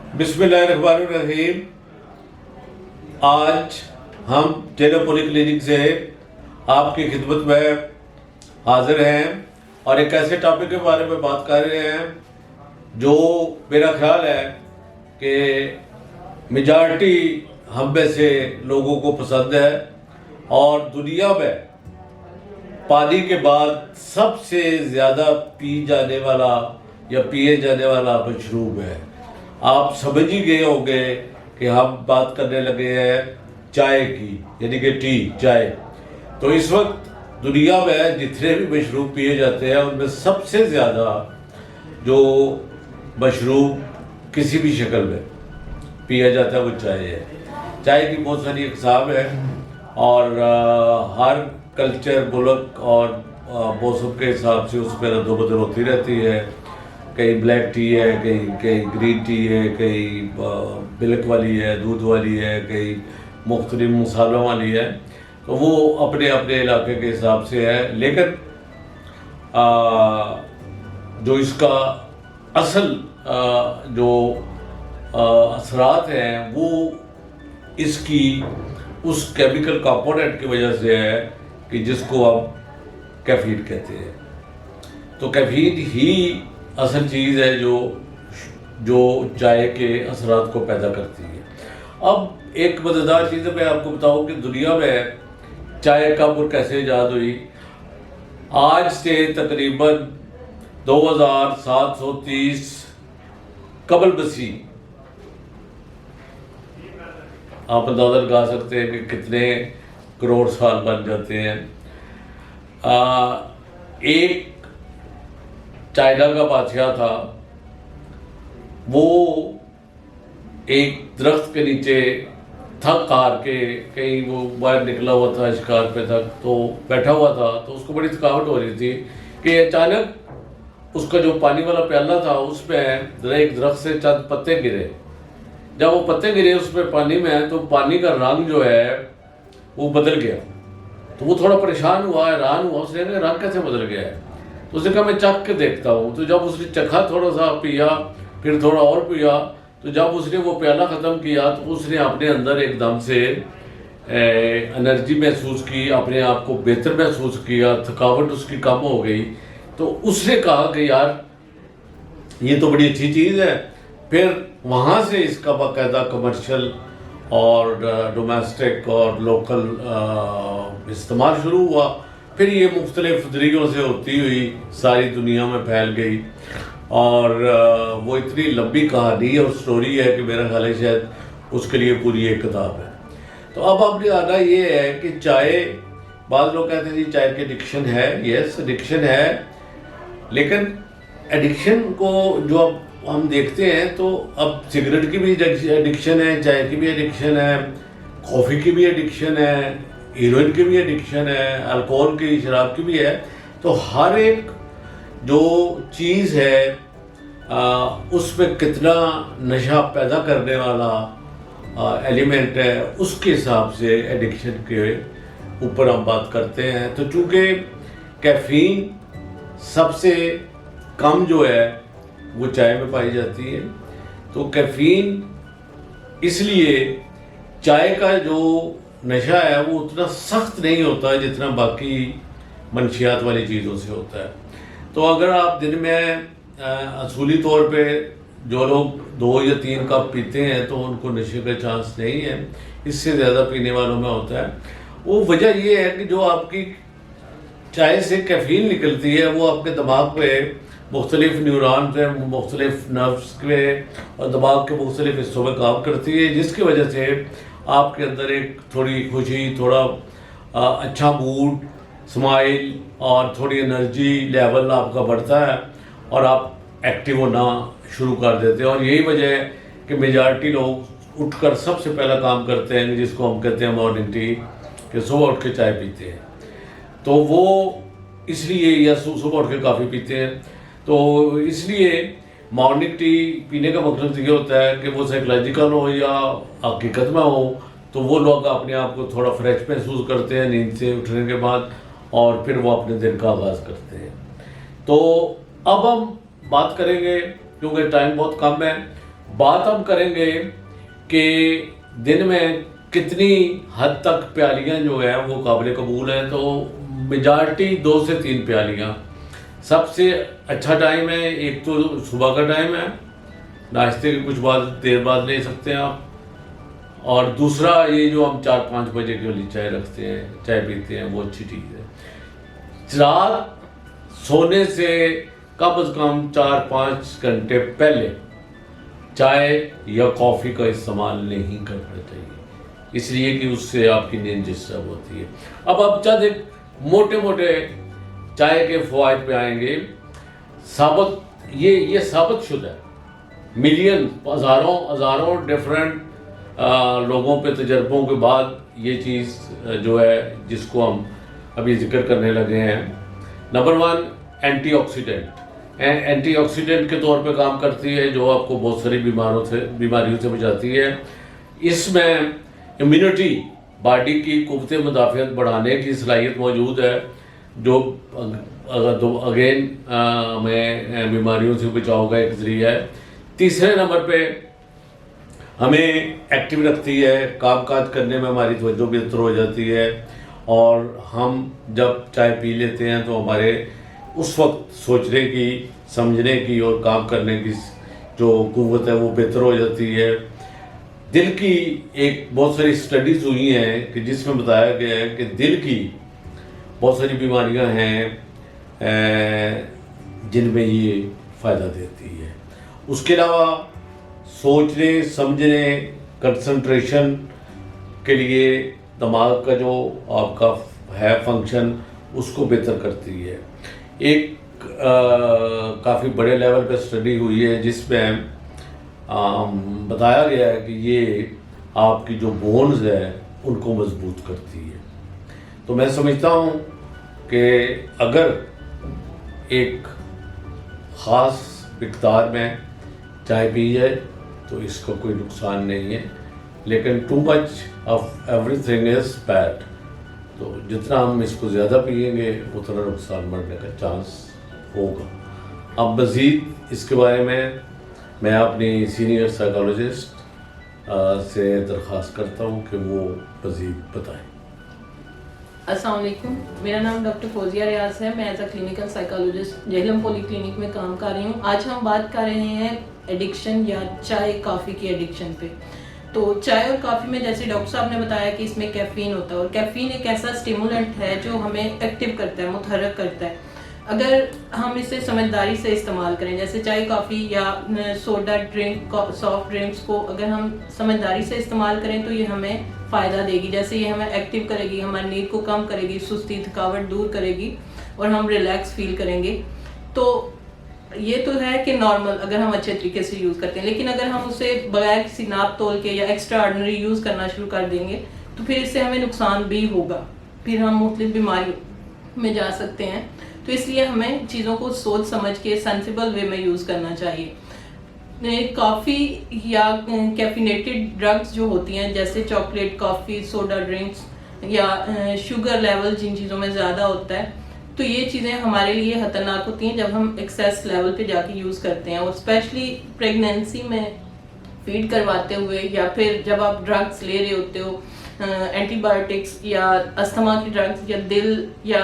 बिस्मिल्लाहिर्रहमानिर्रहीम। आज हम टेनो पॉलीक्लिनिक से आपकी खिदमत में हाजिर हैं और एक ऐसे टॉपिक के बारे में बात कर रहे हैं जो मेरा ख्याल है कि मेजॉरिटी हम में से लोगों को पसंद है और दुनिया में पानी के बाद सबसे ज़्यादा पी जाने वाला या पिए जाने वाला मशरूब है। आप समझ ही गए होंगे कि हम बात करने लगे हैं चाय की, यानी कि टी, चाय। तो इस वक्त दुनिया में जितने भी मशरूब पिए जाते हैं उनमें सबसे ज़्यादा जो मशरूब किसी भी शक्ल में पिया जाता है वो चाय है। चाय की बहुत सारी अक़साम है और हर कल्चर, मुल्क और मौसम के हिसाब से उसमें रद्दोबदल होती रहती है। कहीं ब्लैक टी है, कहीं ग्रीन टी है, कहीं मिल्क वाली है, दूध वाली है, कहीं मुख्तलिफ मसालों वाली है। तो वो अपने अपने इलाके के हिसाब से है, लेकिन जो इसका असल जो असरात हैं वो इसकी उस केमिकल कंपोनेंट की वजह से है कि जिसको आप कैफीन कहते हैं। तो कैफीन ही असल चीज़ है जो चाय के असरात को पैदा करती है। अब एक मज़ेदार चीज़ मैं आपको बताऊं कि दुनिया में चाय कब और कैसे ईजाद हुई। आज से तकरीबन 2730 कबल मसीह, आप अंदाज़ा लगा सकते हैं कि कितने करोड़ साल बन जाते हैं। एक चाइना का बादशाह था, वो एक दरख्त के नीचे थक हार के, कहीं वो बाहर निकला हुआ था शिकार पे तक, तो बैठा हुआ था। तो उसको बड़ी थकावट हो रही थी कि अचानक उसका जो पानी वाला प्याला था उसमें एक दरख्त से चंद पत्ते गिरे। जब वो पत्ते गिरे उसमें पानी में, तो पानी का रंग जो है वो बदल गया। तो वो थोड़ा परेशान हुआ, हैरान हुआ, उसने कहा रंग कैसे बदल गया है। तो उसने कहा मैं चख के देखता हूँ। तो जब उसने चखा, थोड़ा सा पिया, फिर थोड़ा और पिया, तो जब उसने वो प्याला ख़त्म किया तो उसने अपने अंदर एकदम से एनर्जी महसूस की, अपने आप को बेहतर महसूस किया, थकावट उसकी कम हो गई। तो उसने कहा कि यार ये तो बड़ी अच्छी चीज़ है। फिर वहाँ से इसका बाकायदा कमर्शियल और डोमेस्टिक और लोकल इस्तेमाल शुरू हुआ। फिर ये मुख्तलिफ तरीक़ों से होती हुई सारी दुनिया में फैल गई और वो इतनी लंबी कहानी और स्टोरी है कि मेरा ख्याल है शायद उसके लिए पूरी एक किताब है। तो अब आपने आना ये है कि चाय, बाद लोग कहते हैं जी चाय की एडिक्शन है। यस, एडिक्शन है, लेकिन एडिक्शन को जो अब हम देखते हैं तो अब सिगरेट की भी एडिक्शन है, चाय की भी एडिक्शन है, कॉफ़ी की भी एडिक्शन है, हीरोइन की भी एडिक्शन है, अल्कोहल की, शराब की भी है। तो हर एक जो चीज़ है उसमें कितना नशा पैदा करने वाला एलिमेंट है, उसके हिसाब से एडिक्शन के ऊपर हम बात करते हैं। तो चूँकि कैफीन सबसे कम जो है वो चाय में पाई जाती है, तो कैफीन इसलिए चाय का जो नशा है वो उतना सख्त नहीं होता है जितना बाकी मनशियात वाली चीज़ों से होता है। तो अगर आप दिन में असूली तौर पे जो लोग 2 या 3 कप पीते हैं तो उनको नशे का चांस नहीं है, इससे ज़्यादा पीने वालों में होता है। वो वजह ये है कि जो आपकी चाय से कैफीन निकलती है वो आपके दिमाग पे मुख्तलिफ न्यूरॉन पे, मुख्तलिफ नर्व्स पे और दिमाग के मुख्तलिफ हिस्सों में काम करती है, जिसकी वजह से आपके अंदर एक थोड़ी खुशी, थोड़ा अच्छा मूड, स्माइल और थोड़ी एनर्जी लेवल आपका बढ़ता है और आप एक्टिव होना शुरू कर देते हैं। और यही वजह है कि मेजॉरिटी लोग उठकर सबसे पहला काम करते हैं जिसको हम कहते हैं मॉर्निंग टी, कि सुबह उठ के चाय पीते हैं। तो वो इसलिए, या सुबह उठ के काफ़ी पीते हैं, तो इसलिए मॉर्निंग टी पीने का मकसद ये होता है कि वो साइकोलॉजिकल हो या हकीकत में हो, तो वो लोग अपने आप को थोड़ा फ्रेश महसूस करते हैं नींद से उठने के बाद और फिर वो अपने दिन का आगाज़ करते हैं। तो अब हम बात करेंगे, क्योंकि टाइम बहुत कम है, बात हम करेंगे कि दिन में कितनी हद तक प्यालियाँ जो है वो काबिल कबूल हैं, तो मेजॉरिटी 2 से 3 प्यालियाँ सबसे अच्छा टाइम है। एक तो सुबह का टाइम है, नाश्ते के कुछ बाद देर बाद ले सकते हैं आप, और दूसरा ये जो हम 4-5 बजे के लिए चाय रखते हैं, चाय पीते हैं, वो अच्छी चीज़ है। रात सोने से कम से कम 4-5 घंटे पहले चाय या कॉफ़ी का इस्तेमाल नहीं करना चाहिए, इसलिए कि उससे आपकी नींद डिस्टर्ब होती है। अब आप चंद एक मोटे मोटे चाय के फ़वाइद पे आएंगे। साबित ये साबित शुदा है, मिलियन हज़ारों डिफरेंट लोगों पे तजर्बों के बाद ये चीज़ जो है जिसको हम अभी जिक्र करने लगे हैं। नंबर 1, एंटीऑक्सीडेंट के तौर पे काम करती है, जो आपको बहुत सारी बीमारियों से बचाती है। इसमें इम्यूनिटी, बॉडी की क़ुव्वत मुदाफ़ियत बढ़ाने की सलाहियत मौजूद है, जो अगेन हमें बीमारियों से बचाव का एक ज़रिया है। तीसरे नंबर पे हमें एक्टिव रखती है, काम-काज करने में हमारी तवज्जो बेहतर हो जाती है, और हम जब चाय पी लेते हैं तो हमारे उस वक्त सोचने की, समझने की और काम करने की जो क़ुव्वत है वो बेहतर हो जाती है। दिल की एक बहुत सारी स्टडीज़ हुई हैं कि जिसमें बताया गया है कि दिल की बहुत सारी बीमारियां हैं जिनमें ये फ़ायदा देती है। उसके अलावा सोचने, समझने, कंसंट्रेशन के लिए दिमाग का जो आपका है फंक्शन, उसको बेहतर करती है। एक काफ़ी बड़े लेवल पे स्टडी हुई है जिसमें बताया गया है कि ये आपकी जो बोन्स है उनको मजबूत करती है। तो मैं समझता हूँ कि अगर एक ख़ास मिक़दार में चाय पी जाए तो इसका कोई नुकसान नहीं है, लेकिन too much of everything is bad. तो जितना हम इसको ज़्यादा पिएंगे उतना नुकसान बढ़ने का चांस होगा। अब मज़ीद इसके बारे में मैं अपनी सीनियर साइकोलॉजिस्ट से दरख्वास्त करता हूँ कि वो मज़ीद बताएं। अस्सलाम वालेकुम, मेरा नाम डॉक्टर फौजिया रियाज है। मैं as a clinical psychologist Jhelum polyclinic में काम कर रही हूँ। आज हम बात कर रहे हैं एडिक्शन या चाय कॉफ़ी की एडिक्शन पे। तो चाय और कॉफ़ी में जैसे डॉक्टर साहब ने बताया कि इसमें कैफ़ीन होता है, और कैफ़ीन एक ऐसा स्टिमुलेंट है जो हमें एक्टिव करता है, मुतहर्रिक करता है। अगर हम इसे समझदारी से इस्तेमाल करें, जैसे चाय कॉफ़ी या सोडा ड्रिंक, सॉफ्ट ड्रिंक्स को अगर हम समझदारी से इस्तेमाल करें तो ये हमें फ़ायदा देगी। जैसे ये हमें एक्टिव करेगी, हमारी नींद को कम करेगी, सुस्ती थकावट दूर करेगी और हम रिलैक्स फील करेंगे। तो ये तो है कि नॉर्मल अगर हम अच्छे तरीके से यूज़ करते हैं, लेकिन अगर हम उसे बगैर किसी नाप तोल के या एक्स्ट्रा ऑर्डिनरी यूज़ करना शुरू कर देंगे तो फिर इससे हमें नुकसान भी होगा, फिर हम मुख्तलिफ बीमारियों में जा सकते हैं। तो इसलिए हमें चीज़ों को सोच समझ के सेंसिबल वे में यूज़ करना चाहिए। कॉफ़ी या कैफिनेटेड ड्रग्स जो होती हैं, जैसे चॉकलेट, कॉफ़ी, सोडा ड्रिंक्स या शुगर लेवल जिन चीज़ों में ज़्यादा होता है, तो ये चीज़ें हमारे लिए ख़तरनाक होती हैं जब हम एक्सेस लेवल पे जाके यूज़ करते हैं। और स्पेशली प्रेगनेंसी में फीड करवाते हुए या फिर जब आप ड्रग्स ले रहे होते हो, एंटीबायोटिक्स या अस्थमा की ड्रग्स या दिल या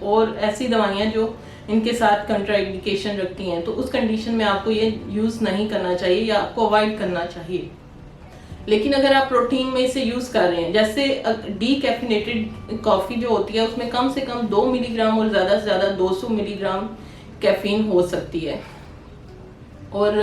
और ऐसी दवाइयाँ जो इनके साथ कंट्राइंडिकेशन रखती हैं, तो उस कंडीशन में आपको ये यूज़ नहीं करना चाहिए या आपको अवॉइड करना चाहिए। लेकिन अगर आप प्रोटीन में इसे यूज़ कर रहे हैं, जैसे डीकैफिनेटेड कॉफ़ी जो होती है उसमें कम से कम 2 मिलीग्राम और ज़्यादा से ज़्यादा 200 मिलीग्राम कैफीन हो सकती है। और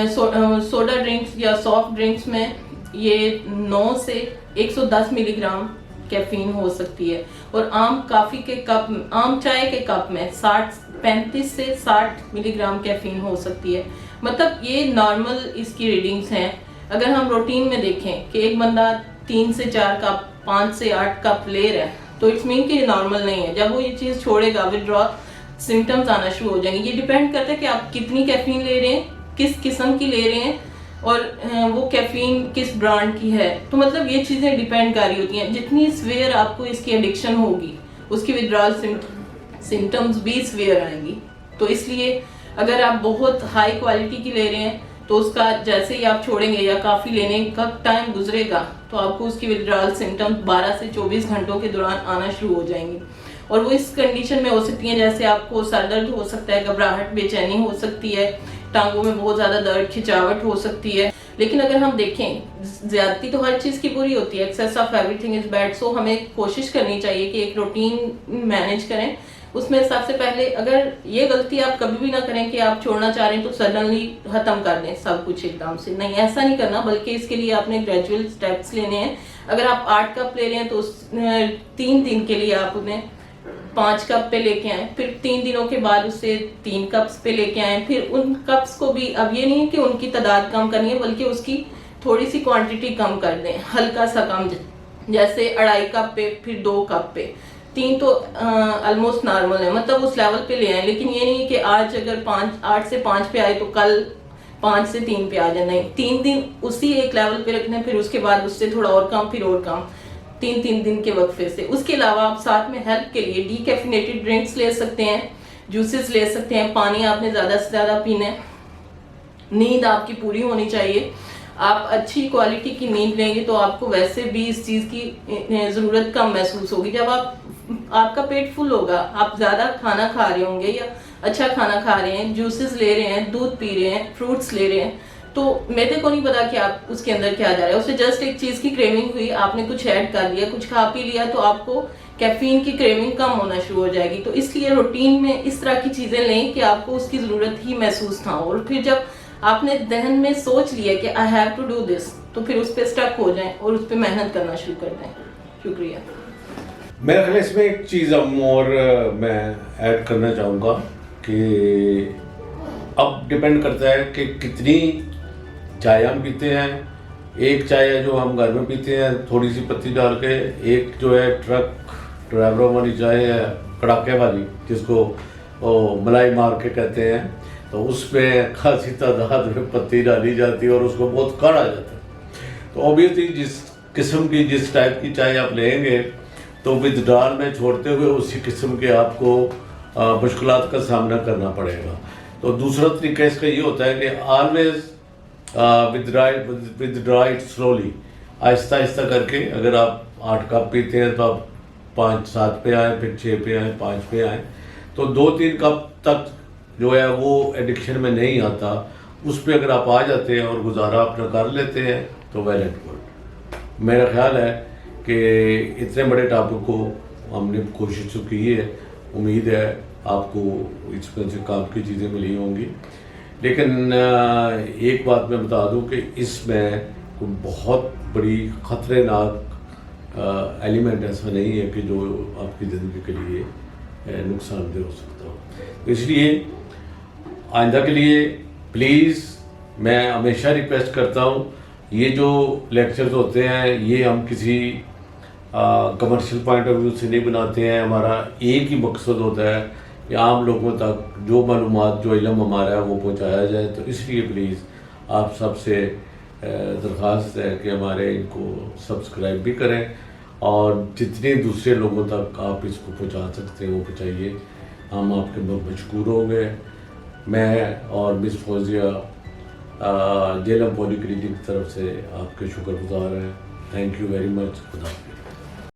सोडा ड्रिंक्स या सॉफ्ट ड्रिंक्स में ये 9 से 110 मिलीग्राम कैफीन हो सकती है। और आम चाय के कप में 35 से 60 मिलीग्राम कैफीन हो सकती है। मतलब ये नॉर्मल इसकी रीडिंग्स हैं। अगर हम रूटीन में देखें कि एक बंदा 3 से 4 कप, 5 से 8 कप ले रहा है, तो इट्स मीन कि ये नॉर्मल नहीं है। जब वो ये चीज़ छोड़ेगा, विड्रॉल सिम्टम्स आना शुरू हो जाएंगे। ये डिपेंड करता है कि आप कितनी कैफीन ले रहे हैं, किस किस्म की ले रहे हैं, और वो कैफीन किस ब्रांड की है। तो मतलब ये चीज़ें डिपेंड कर रही होती हैं। जितनी स्वेयर आपको इसकी एडिक्शन होगी, उसकी विड्रॉल सिम्टम्स भी स्वेयर आएंगी। तो इसलिए अगर आप बहुत हाई क्वालिटी की ले रहे हैं तो उसका जैसे ही आप छोड़ेंगे या काफ़ी लेने का टाइम गुजरेगा तो आपको उसकी विड्रॉल सिम्टम्स 12 से 24 घंटों के दौरान आना शुरू हो जाएंगे। और वो इस कंडीशन में हो सकती हैं जैसे आपको सर दर्द हो सकता है, घबराहट, बेचैनी हो सकती है, टांगों में बहुत ज़्यादा दर्द, खिंचावट हो सकती है। लेकिन अगर हम देखें, ज्यादती तो हर चीज़ की बुरी होती है, excess of everything is bad. So हमें कोशिश करनी चाहिए कि एक रूटीन मैनेज करें। उसमें सबसे पहले अगर ये गलती आप कभी भी ना करें कि आप छोड़ना चाह रहे हैं तो सडनली खत्म कर दें सब कुछ एकदम से, नहीं ऐसा नहीं करना, बल्कि इसके लिए आपने ग्रेजुअल स्टेप्स लेने हैं। अगर आप 8 कप ले रहे हैं तो 3 दिन के लिए आप उन्हें 5 कप पे लेके आए, फिर 3 दिनों के बाद उससे 3 कप्स पे लेके आए, फिर उन कप्स को भी अब ये नहीं है कि उनकी तादाद कम करनी है, बल्कि उसकी थोड़ी सी क्वांटिटी कम कर दें, हल्का सा कम, जैसे 2.5 कप पे, फिर 2 कप पे, 3 तो ऑलमोस्ट नॉर्मल है, मतलब उस लेवल पे ले आए। लेकिन ये नहीं है कि आज अगर 8 से 5 पे आए तो कल 5 से 3 पे आ जाए, नहीं, 3 दिन उसी एक लेवल पे रखना है, फिर उसके बाद उससे थोड़ा और कम, फिर और कम, 3 दिन के वक्फे से। उसके अलावा आप साथ में हेल्प के लिए डीकैफिनेटेड ड्रिंक्स ले सकते हैं, जूसेस ले सकते हैं, पानी आपने ज़्यादा से ज़्यादा पीना है, नींद आपकी पूरी होनी चाहिए। आप अच्छी क्वालिटी की नींद लेंगे तो आपको वैसे भी इस चीज़ की ज़रूरत कम महसूस होगी। जब आपका पेट फुल होगा, आप ज़्यादा खाना खा रहे होंगे या अच्छा खाना खा रहे हैं, जूसेस ले रहे हैं, दूध पी रहे हैं, फ्रूट्स ले रहे हैं, तो मेरे को नहीं पता कि आप उसके अंदर क्या जा रहा है। उसे जस्ट एक चीज़ की क्रेविंग हुई, आपने कुछ ऐड कर दिया, कुछ खा पी लिया, तो आपको कैफीन की क्रेविंग कम होना शुरू हो जाएगी। तो इसलिए रूटीन में इस तरह की चीज़ें लें कि आपको उसकी ज़रूरत ही महसूस ना हो, और फिर जब आपने जहन में सोच लिया कि I have to do this, तो फिर उस पर स्टक हो जाएं और उस पर मेहनत करना शुरू कर दें। शुक्रिया। मेरे ख्याल इसमें एक चीज़ और मैं ऐड करना चाहूँगा कि अब डिपेंड करता है कि कितनी चाय हम पीते हैं। एक चाय है जो हम घर में पीते हैं थोड़ी सी पत्ती डाल के, एक जो है ट्रक ड्राइवरों वाली चाय है कड़ाके वाली, जिसको मलाई मार के कहते हैं, तो उसमें खासी तादाद में पत्ती डाली जाती है और उसको बहुत काढ़ा जाता है। तो ऑब्वियसली जिस किस्म की, जिस टाइप की चाय आप लेंगे, तो विथड्रॉल में छोड़ते हुए उसी किस्म के आपको मुश्किलात का सामना करना पड़ेगा। तो दूसरा तरीका इसका ये होता है कि always withdraw it slowly, Aahista Aahista करके। अगर आप 8 कप पीते हैं तो आप 5-7 पे आए, फिर 6 पे आए, 5 पे आए, तो 2-3 कप तक जो है वो एडिक्शन में नहीं आता। उस पर अगर आप आ जाते हैं और गुजारा अपना कर लेते हैं तो वेल एंड गुड। मेरा ख्याल है कि इतने बड़े टॉपिक को हमने कोशिश तो की है, उम्मीद है आपको इसमें से काम की चीज़ें मिली होंगी। लेकिन एक बात मैं बता दूं कि इसमें कोई बहुत बड़ी ख़तरनाक एलिमेंट ऐसा नहीं है कि जो आपकी ज़िंदगी के लिए नुकसानदेह हो सकता हो। तो इसलिए आइंदा के लिए प्लीज़ मैं हमेशा रिक्वेस्ट करता हूँ, ये जो लेक्चर्स होते हैं ये हम किसी कमर्शियल पॉइंट ऑफ व्यू से नहीं बनाते हैं। हमारा एक ही मकसद होता है कि आम लोगों तक जो मालूमात, जो इल्म हमारा है वो पहुंचाया जाए। तो इसलिए प्लीज़ आप सबसे दरख्वास्त है कि हमारे इनको सब्सक्राइब भी करें और जितने दूसरे लोगों तक आप इसको पहुंचा सकते हैं वो पहुंचाइए। हम आपके बहुत मशकूर होंगे। मैं और मिस फौजिया जेलम पॉलीक्लिनिक की तरफ से आपके शुक्रगुजार हैं। Thank you very much. खुदा हाफिज़।